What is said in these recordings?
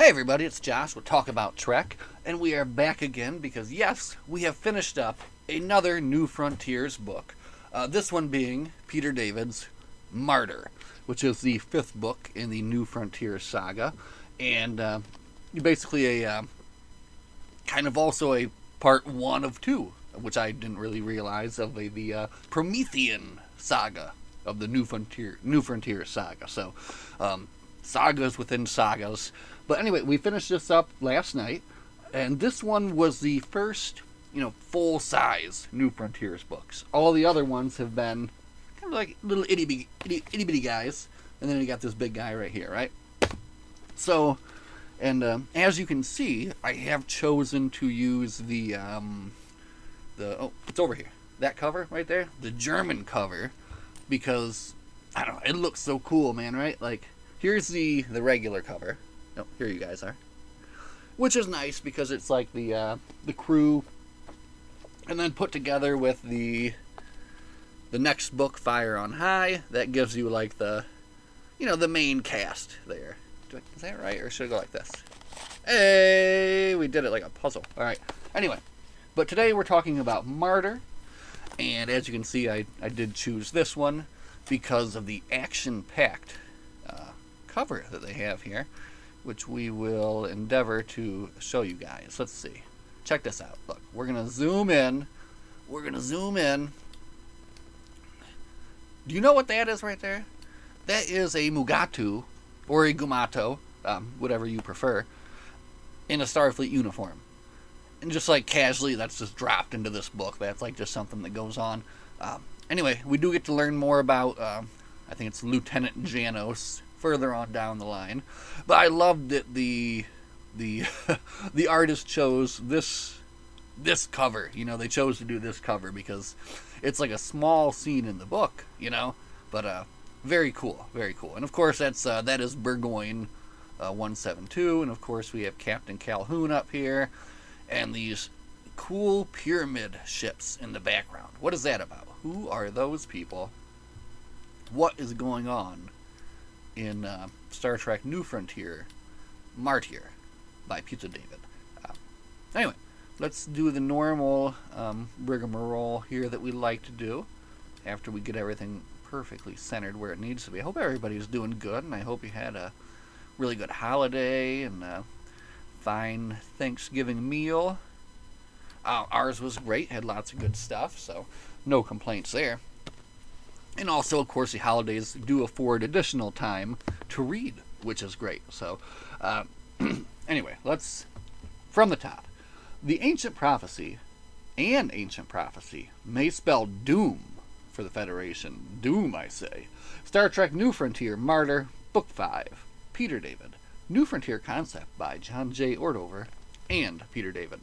Hey everybody, it's Josh with Talk About Trek, and we are back again because, yes, we have finished up another New Frontiers book. This one being Peter David's Martyr, which is the fifth book in the New Frontiers saga, and basically a kind of also a part one of two, which I didn't really realize, of the Promethean saga of the New Frontier saga. So, sagas within sagas. But anyway, we finished this up last night, and this one was the first, full-size New Frontiers books. All the other ones have been kind of like little itty-bitty guys, and then you got this big guy right here, right? So, and as you can see, I have chosen to use it's over here, that cover right there, the German cover, because, I don't know, it looks so cool, man, right? Like, here's the regular cover. Oh, here you guys are. Which is nice because it's like the crew, and then put together with the next book, Fire on High. That gives you like the main cast there. Is that right, or should I go like this? Hey, we did it like a puzzle. All right. Anyway, but today we're talking about Martyr, and as you can see, I did choose this one because of the action-packed cover that they have here, which we will endeavor to show you guys. Let's see. Check this out. Look, we're going to zoom in. Do you know what that is right there? That is a Mugatu, or a Gumato, whatever you prefer, in a Starfleet uniform. And just like casually, that's just dropped into this book. That's like just something that goes on. Anyway, we do get to learn more about, I think it's Lieutenant Janos, further on down the line. But I loved that the the artist chose this cover. They chose to do this cover because it's like a small scene in the book, but very cool, very cool. And of course that is Burgoyne 172, and of course we have Captain Calhoun up here, and these cool pyramid ships in the background. What is that about? Who are those people? What is going on in Star Trek New Frontier, Martyr, by Peter David. Anyway, let's do the normal rigmarole here that we like to do after we get everything perfectly centered where it needs to be. I hope everybody's doing good, and I hope you had a really good holiday and a fine Thanksgiving meal. Ours was great, had lots of good stuff, so no complaints there. And also, of course, the holidays do afford additional time to read, which is great. So, anyway, let's, from the top. The Ancient Prophecy may spell doom for the Federation. Doom, I say. Star Trek New Frontier, Martyr, Book 5, Peter David. New Frontier Concept by John J. Ordover and Peter David.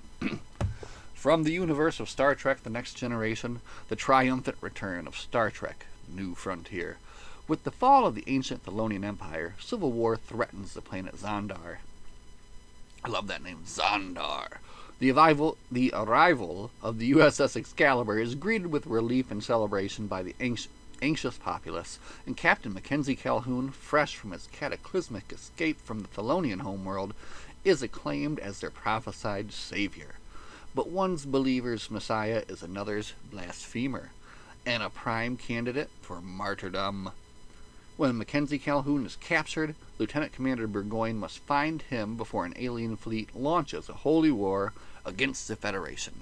From the universe of Star Trek The Next Generation, the triumphant return of Star Trek New Frontier. With the fall of the ancient Thelonian Empire, civil war threatens the planet Xandar. I love that name, Xandar. The arrival of the USS Excalibur is greeted with relief and celebration by the anxious populace, and Captain Mackenzie Calhoun, fresh from his cataclysmic escape from the Thelonian homeworld, is acclaimed as their prophesied savior. But one's believer's messiah is another's blasphemer, and a prime candidate for martyrdom. When Mackenzie Calhoun is captured, Lieutenant Commander Burgoyne must find him before an alien fleet launches a holy war against the Federation.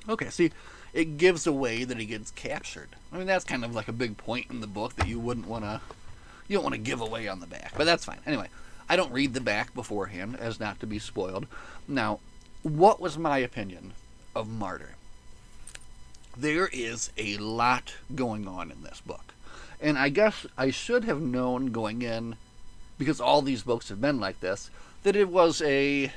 Okay, see, it gives away that he gets captured. I mean, that's kind of like a big point in the book that you don't want to give away on the back, but that's fine. Anyway, I don't read the back beforehand as not to be spoiled. Now, what was my opinion of Martyr? There is a lot going on in this book. And I guess I should have known going in, because all these books have been like this, that it was going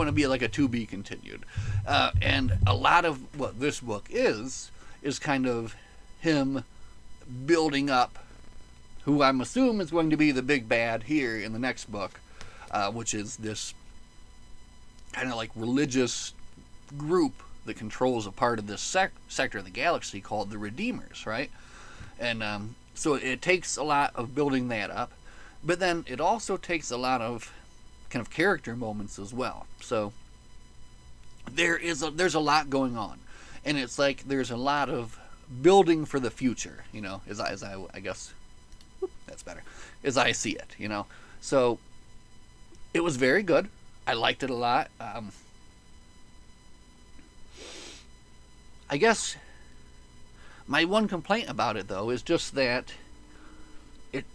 to be like a to be continued. And a lot of what this book is kind of him building up who I'm assuming is going to be the big bad here in the next book, which is this kind of like religious group that controls a part of this sector of the galaxy called the Redeemers, right? And so it takes a lot of building that up. But then it also takes a lot of kind of character moments as well. So there's a lot going on, and it's like there's a lot of building for the future. I guess that's better. As I see it, So it was very good. I liked it a lot. I guess my one complaint about it though is just that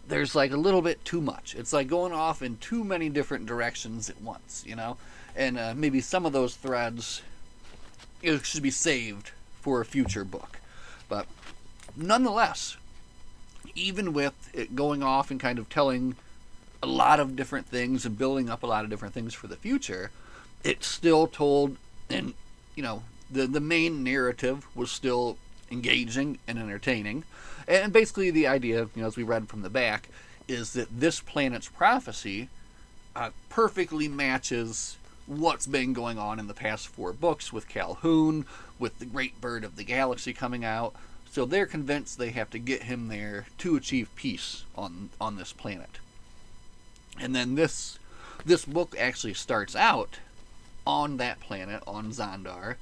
there's like a little bit too much. It's like going off in too many different directions at once, and maybe some of those threads should be saved for a future book. But nonetheless, even with it going off and kind of telling a lot of different things and building up a lot of different things for the future, it still told, and the main narrative was still engaging and entertaining. And basically the idea, as we read from the back, is that this planet's prophecy perfectly matches what's been going on in the past 4 books with Calhoun, with the Great Bird of the Galaxy coming out. So they're convinced they have to get him there to achieve peace on this planet. And then this book actually starts out on that planet, on Xandar,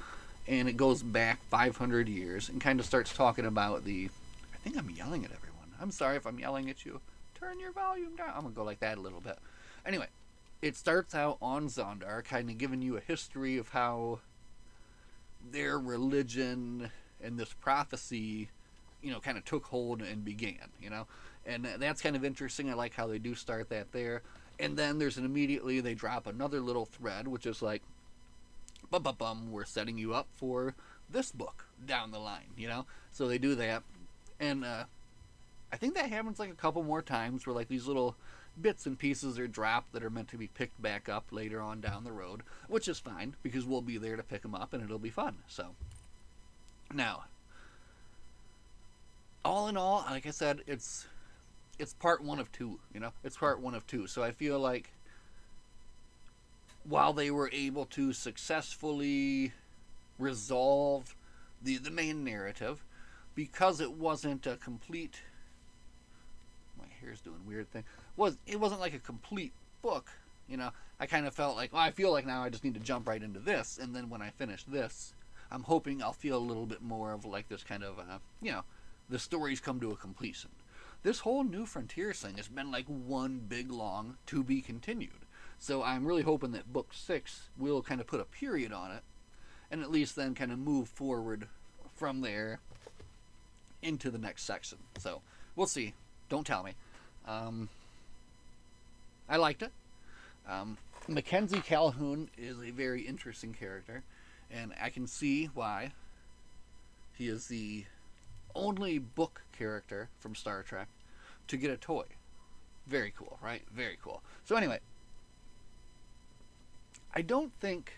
and it goes back 500 years and kind of starts talking about I think I'm yelling at everyone. I'm sorry if I'm yelling at you. Turn your volume down. I'm going to go like that a little bit. Anyway, it starts out on Xandar, kind of giving you a history of how their religion and this prophecy, kind of took hold and began, And that's kind of interesting. I like how they do start that there. And then immediately they drop another little thread, which is like, we're setting you up for this book down the line, So they do that. And I think that happens like a couple more times where like these little bits and pieces are dropped that are meant to be picked back up later on down the road, which is fine because we'll be there to pick them up and it'll be fun. So now, all in all, like I said, it's part 1 of 2, It's part 1 of 2. So I feel like while they were able to successfully resolve the main narrative, because it wasn't a complete, my hair's doing weird thing, it wasn't like a complete book, I kind of felt like, I feel like now I just need to jump right into this, and then when I finish this, I'm hoping I'll feel a little bit more of like this kind of, the stories come to a completion. This whole New Frontiers thing has been like one big long to be continued. So I'm really hoping that book 6 will kind of put a period on it, and at least then kind of move forward from there into the next section. So we'll see. Don't tell me. I liked it. Mackenzie Calhoun is a very interesting character, and I can see why. He is the only book character from Star Trek to get a toy. Very cool, right? Very cool. So anyway, I don't think...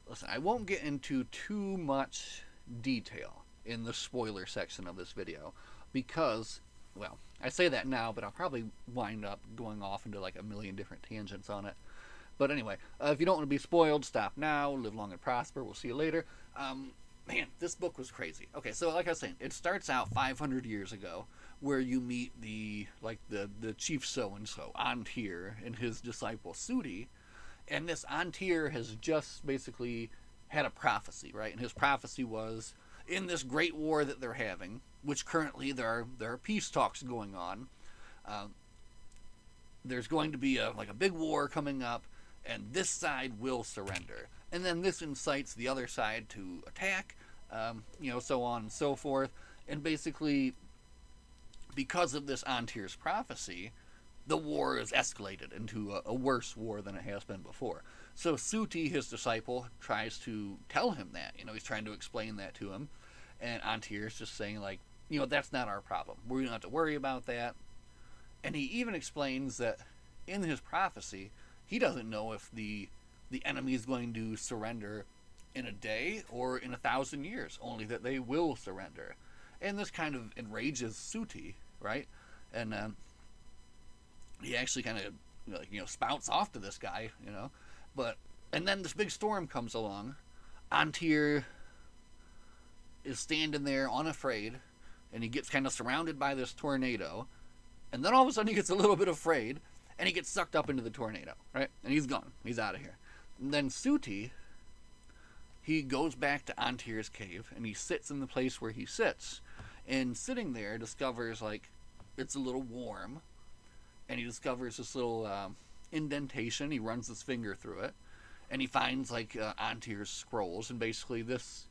Listen, I won't get into too much detail in the spoiler section of this video because, well, I say that now, but I'll probably wind up going off into like a million different tangents on it. But anyway, if you don't want to be spoiled, stop now. Live long and prosper. We'll see you later. Man, this book was crazy. Okay, so like I was saying, it starts out 500 years ago, where you meet the chief so-and-so, Antir, and his disciple, Sudi. And this Antir has just basically had a prophecy, right? And his prophecy was, in this great war that they're having, which currently there are peace talks going on, there's going to be a big war coming up, and this side will surrender. And then this incites the other side to attack, so on and so forth. And basically, because of this Antir's prophecy, the war is escalated into a worse war than it has been before. So Suti, his disciple, tries to tell him that. He's trying to explain that to him. And Antir is just saying, that's not our problem. We don't have to worry about that. And he even explains that in his prophecy, he doesn't know if the enemy is going to surrender in a day or in 1,000 years, only that they will surrender. And this kind of enrages Suti, right? And he actually kind of spouts off to this guy, and then this big storm comes along. Antir is standing there unafraid, and he gets kind of surrounded by this tornado, And then all of a sudden he gets a little bit afraid, and he gets sucked up into the tornado, right? And he's gone. He's out of here. And then Suti, he goes back to Antyr's cave, and he sits in the place where he sits. And sitting there, discovers, like, it's a little warm, and he discovers this little indentation. He runs his finger through it, and he finds, like, Antyr's scrolls, and basically this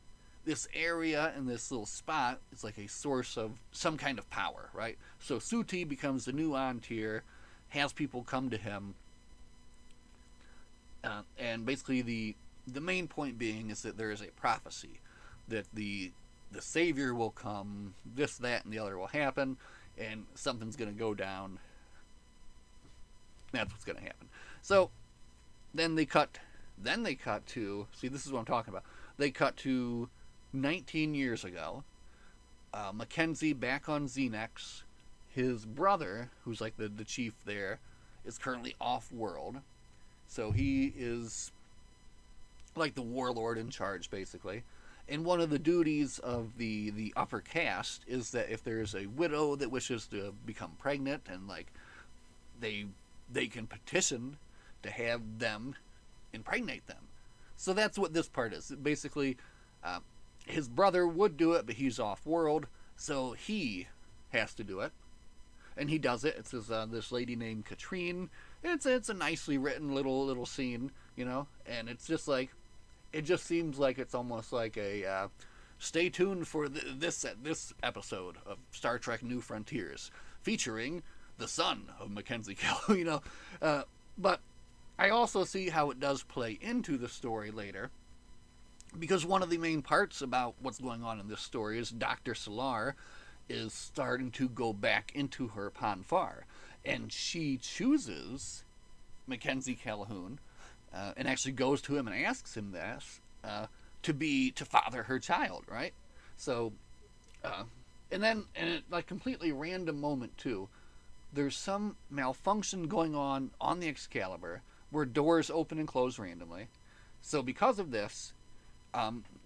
area and this little spot is like a source of some kind of power, right? So Suti becomes the new Antyr, has people come to him, and basically the main point being is that there is a prophecy that the Savior will come, this, that, and the other will happen, and something's going to go down. That's what's going to happen. So then they cut to, see, this is what I'm talking about. They cut to 19 years ago. Mackenzie back on Xenex. His brother, who's like the chief there, is currently off-world. So he is like the warlord in charge, basically. And one of the duties of the upper caste is that if there's a widow that wishes to become pregnant, and like they can petition to have them impregnate them. So that's what this part is. Basically, his brother would do it, but he's off-world, so he has to do it. And he does it. It's this lady named Katrine. It's a nicely written little scene, you know? And it's just like, it just seems like it's almost like a, stay tuned for this episode of Star Trek New Frontiers, featuring the son of Mackenzie Kell, you know? But I also see how it does play into the story later, because one of the main parts about what's going on in this story is Dr. Solar is starting to go back into her Ponfar, and she chooses Mackenzie Calhoun, and actually goes to him and asks him this, to father her child, right? So, and it, like, completely random moment too, there's some malfunction going on the Excalibur where doors open and close randomly. So because of this,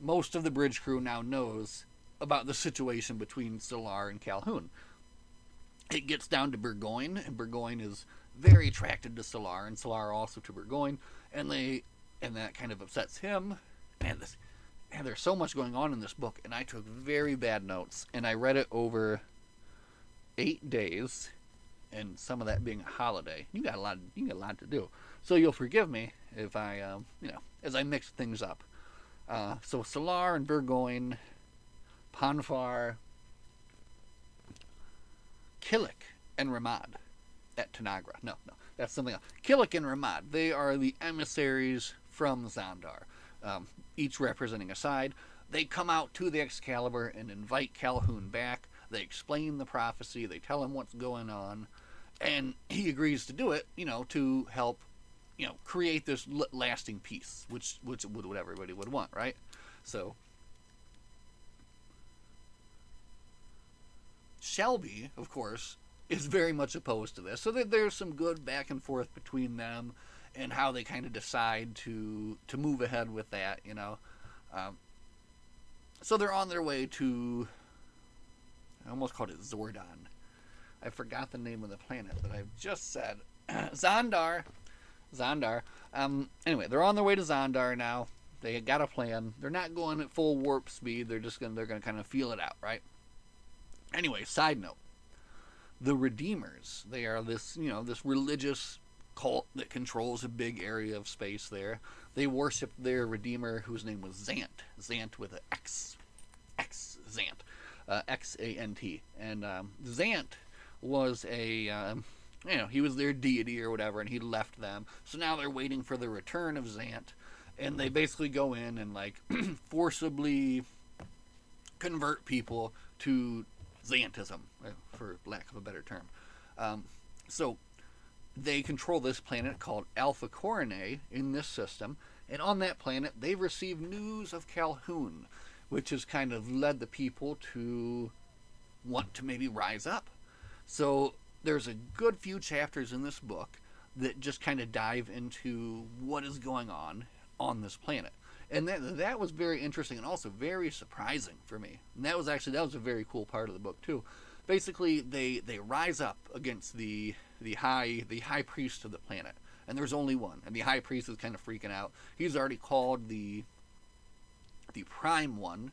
most of the bridge crew now knows about the situation between Solar and Calhoun. It gets down to Burgoyne, and Burgoyne is very attracted to Solar, and Solar also to Burgoyne, and that kind of upsets him. And there's so much going on in this book, and I took very bad notes, and I read it over 8 days, and some of that being a holiday. You got a lot to do, so you'll forgive me if I, as I mix things up. So Solar and Burgoyne, Ponfar, Killick and Ramad at Tanagra. No, that's something else. Killick and Ramad, they are the emissaries from Xandar, each representing a side. They come out to the Excalibur and invite Calhoun back. They explain the prophecy. They tell him what's going on, and he agrees to do it, to help, create this lasting peace, which what everybody would want, right? So Shelby, of course, is very much opposed to this. So there's some good back and forth between them, and how they kind of decide to move ahead with that, So they're on their way to, I almost called it Zordon. I forgot the name of the planet that I've just said. Xandar. Anyway, they're on their way to Xandar now. They got a plan. They're not going at full warp speed. They're gonna kind of feel it out, right? Anyway, side note. The Redeemers, they are this religious cult that controls a big area of space there. They worship their Redeemer, whose name was Xant. Xant with an X. Xant. X-A-N-T. And Xant was he was their deity or whatever, and he left them. So now they're waiting for the return of Xant, and they basically go in and, like, forcibly convert people to Xantism, for lack of a better term. So they control this planet called Alpha Coronae in this system, and on that planet they've received news of Calhoun, which has kind of led the people to want to maybe rise up. So there's a good few chapters in this book that just kind of dive into what is going on this planet. And that was very interesting and also very surprising for me. And that was a very cool part of the book too. basically they rise up against the high priest of the planet, and there's only one, and the high priest is kind of freaking out. He's already called the prime one,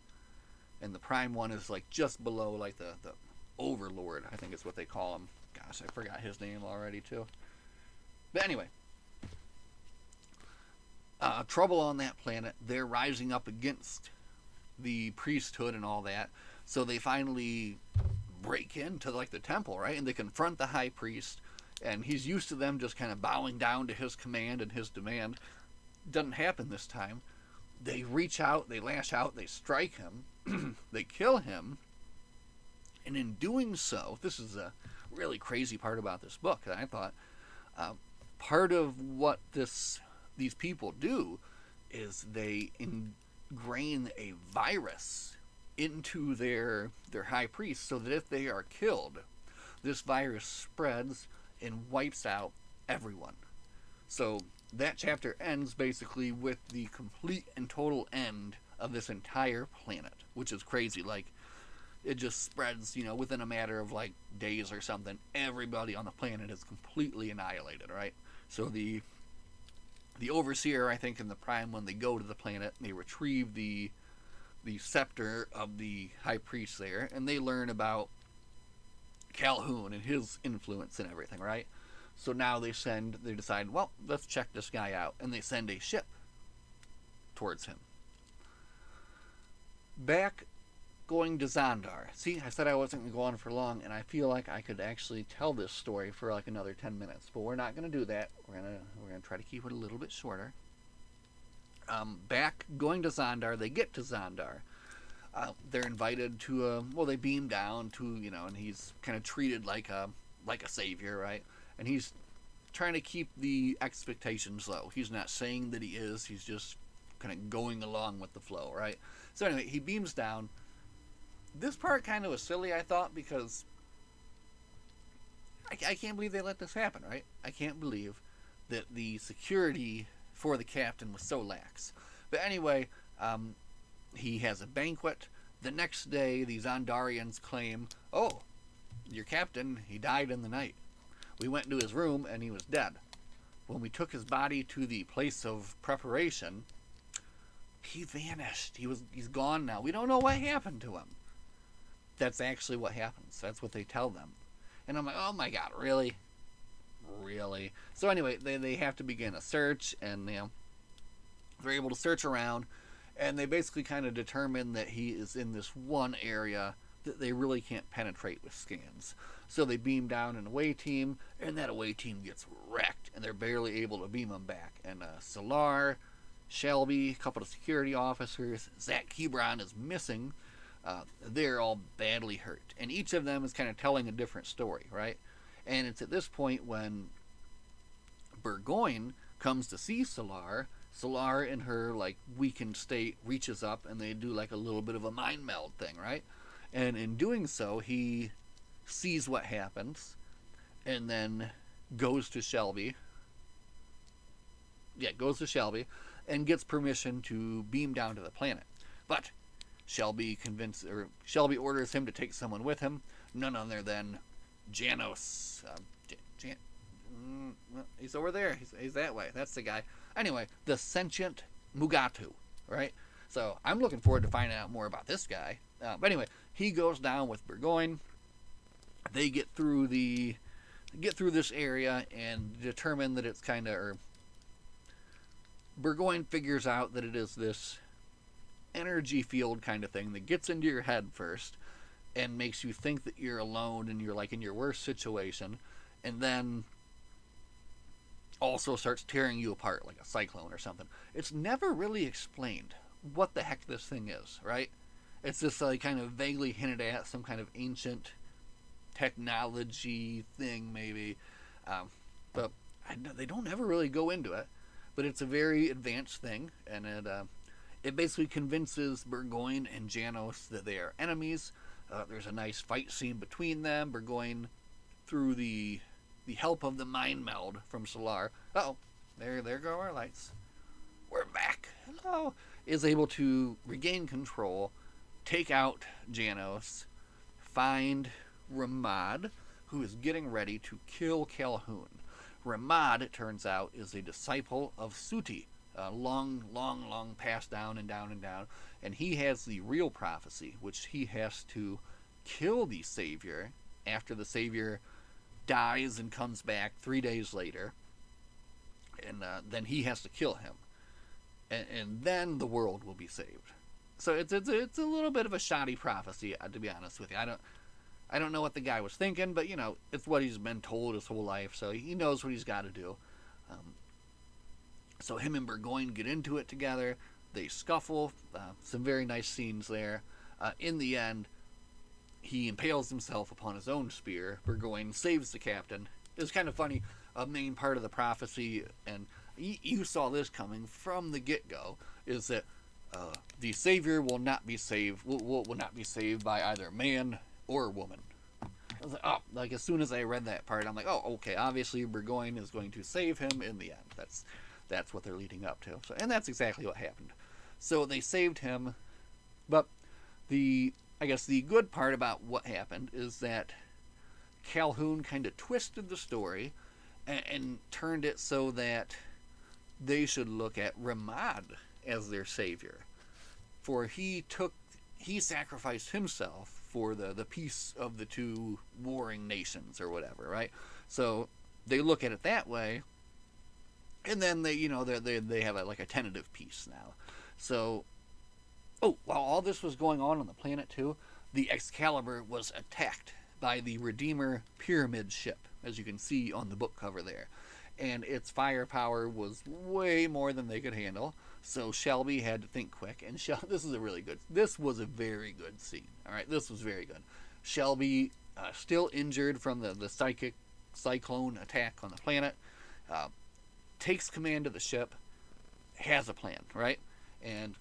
and the prime one is like just below like the overlord, I think is what they call him. Gosh, I forgot his name already too. But anyway, trouble on that planet. They're rising up against the priesthood and all that. So they finally break into like the temple, right? And they confront the high priest, and he's used to them just kind of bowing down to his command and his demand. Doesn't happen this time. They reach out, they lash out, they strike him, they kill him, and in doing so, this is a really crazy part about this book. I thought part of what these people do is they ingrain a virus into their high priest, so that if they are killed, this virus spreads and wipes out everyone. So that chapter ends basically with the complete and total end of this entire planet, which is crazy. Like, it just spreads, within a matter of like days or something. Everybody on the planet is completely annihilated, right? So the overseer, I think, and the prime, when they go to the planet, they retrieve the scepter of the high priest there, and they learn about Calhoun and his influence and everything, right? So now they decide, well, let's check this guy out, and they send a ship towards him. Back going to Xandar. See, I said I wasn't going to go on for long, and I feel like I could actually tell this story for like another 10 minutes, but we're not going to do that. We're going to try to keep it a little bit shorter. Back going to Xandar, they get to Xandar. They're invited to they beam down to, and he's kind of treated like a savior, right? And he's trying to keep the expectations low. He's not saying that he is. He's just kind of going along with the flow, right? So anyway, he beams down. This part kind of was silly, I thought, because I can't believe they let this happen, right? I can't believe that the security for the captain was so lax. But anyway, he has a banquet. The next day, the Xandarians claim, oh, your captain, he died in the night. We went into his room, and he was dead. When we took his body to the place of preparation, he vanished. He's gone now. We don't know what happened to him. That's actually what happens. That's what they tell them. And I'm like, oh my god, really? Really? So anyway, they have to begin a search, and they're able to search around, and they basically kind of determine that he is in this one area that they really can't penetrate with scans. So they beam down an away team, and that away team gets wrecked, and they're barely able to beam them back. And Solar, Shelby, a couple of security officers, Zach Hebron is missing. They're all badly hurt, and each of them is kind of telling a different story, right? And it's at this point when Burgoyne comes to see Solar. Solar, in her like weakened state, reaches up, and they do like a little bit of a mind meld thing, right? And in doing so, he sees what happens, and then goes to Shelby. Yeah, goes to Shelby, and gets permission to beam down to the planet. But Shelby orders him to take someone with him, none other than Janos. He's over there. He's that way. That's the guy. Anyway, the sentient Mugatu, right? So I'm looking forward to finding out more about this guy. But anyway, he goes down with Burgoyne. They get through this area and determine that it's kind of. Burgoyne figures out that it is this energy field kind of thing that gets into your head first and makes you think that you're alone and you're like in your worst situation, and then also starts tearing you apart like a cyclone or something. It's never really explained what the heck this thing is, right? It's just like kind of vaguely hinted at, some kind of ancient technology thing maybe, but they don't ever really go into it. But it's a very advanced thing, and it basically convinces Burgoyne and Janos that they are enemies. There's a nice fight scene between them. Burgoyne, through the help of the mind meld from Solar, there go our lights. We're back. Hello. Is able to regain control, take out Janos, find Ramad, who is getting ready to kill Calhoun. Ramad, it turns out, is a disciple of Suti, long passed down and down and down, and he has the real prophecy, which he has to kill the Savior after the Savior dies and comes back 3 days later, and then he has to kill him, and then the world will be saved. So it's a little bit of a shoddy prophecy, to be honest with you. I don't know what the guy was thinking, but it's what he's been told his whole life, so he knows what he's got to do. So him and Burgoyne get into it together. They scuffle. Some very nice scenes there. In the end, he impales himself upon his own spear. Burgoyne saves the captain. It's kind of funny. A main part of the prophecy, and you saw this coming from the get-go, is that the Savior will not be saved. Will not be saved by either man or woman. I was like, as soon as I read that part, I'm like, oh, okay. Obviously, Burgoyne is going to save him in the end. That's what they're leading up to. So, and that's exactly what happened. So they saved him, but I guess the good part about what happened is that Calhoun kind of twisted the story and turned it so that they should look at Ramad as their savior, for he sacrificed himself for the peace of the two warring nations or whatever, right? So they look at it that way, and then they have a tentative peace now. So, while all this was going on the planet too, the Excalibur was attacked by the Redeemer Pyramid ship, as you can see on the book cover there. And its firepower was way more than they could handle, so Shelby had to think quick. And this was a very good scene. All right, this was very good. Shelby, still injured from the psychic cyclone attack on the planet, takes command of the ship, has a plan, right? And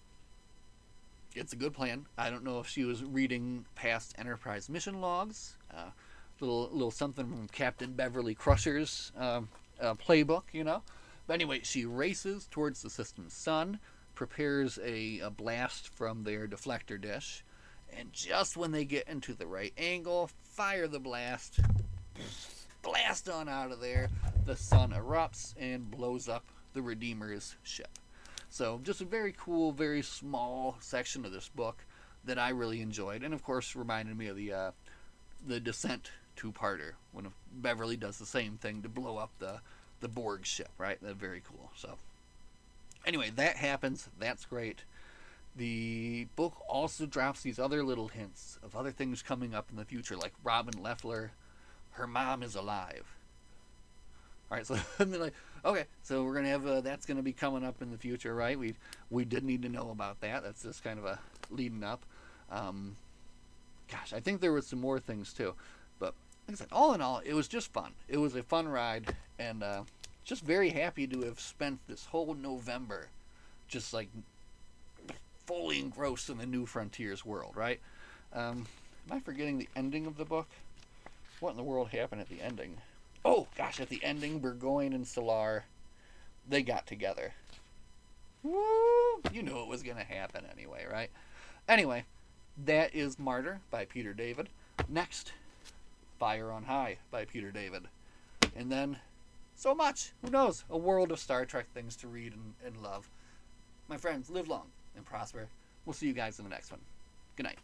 it's a good plan. I don't know if she was reading past Enterprise mission logs, little something from Captain Beverly Crusher's playbook, But anyway, she races towards the system's sun, prepares a blast from their deflector dish, and just when they get into the right angle, fire the blast on out of there. The sun erupts and blows up the Redeemer's ship. So just a very cool, very small section of this book that I really enjoyed, and of course reminded me of the Descent two-parter when Beverly does the same thing to blow up the Borg ship, right? That's very cool. So anyway, that happens. That's great. The book also drops these other little hints of other things coming up in the future, like Robin Leffler, her mom is alive. All right, so and they're like, okay, so we're gonna have that's gonna be coming up in the future, right? We did need to know about that. That's just kind of a leading up. Gosh, I think there was some more things too, but like I said, all in all, it was just fun. It was a fun ride, and just very happy to have spent this whole November just like fully engrossed in the New Frontiers world, right? Am I forgetting the ending of the book? What in the world happened at the ending? Oh, gosh, at the ending, Burgoyne and Solar, they got together. Woo! You knew it was going to happen anyway, right? Anyway, that is Martyr by Peter David. Next, Fire on High by Peter David. And then, so much. Who knows? A world of Star Trek things to read and love. My friends, live long and prosper. We'll see you guys in the next one. Good night.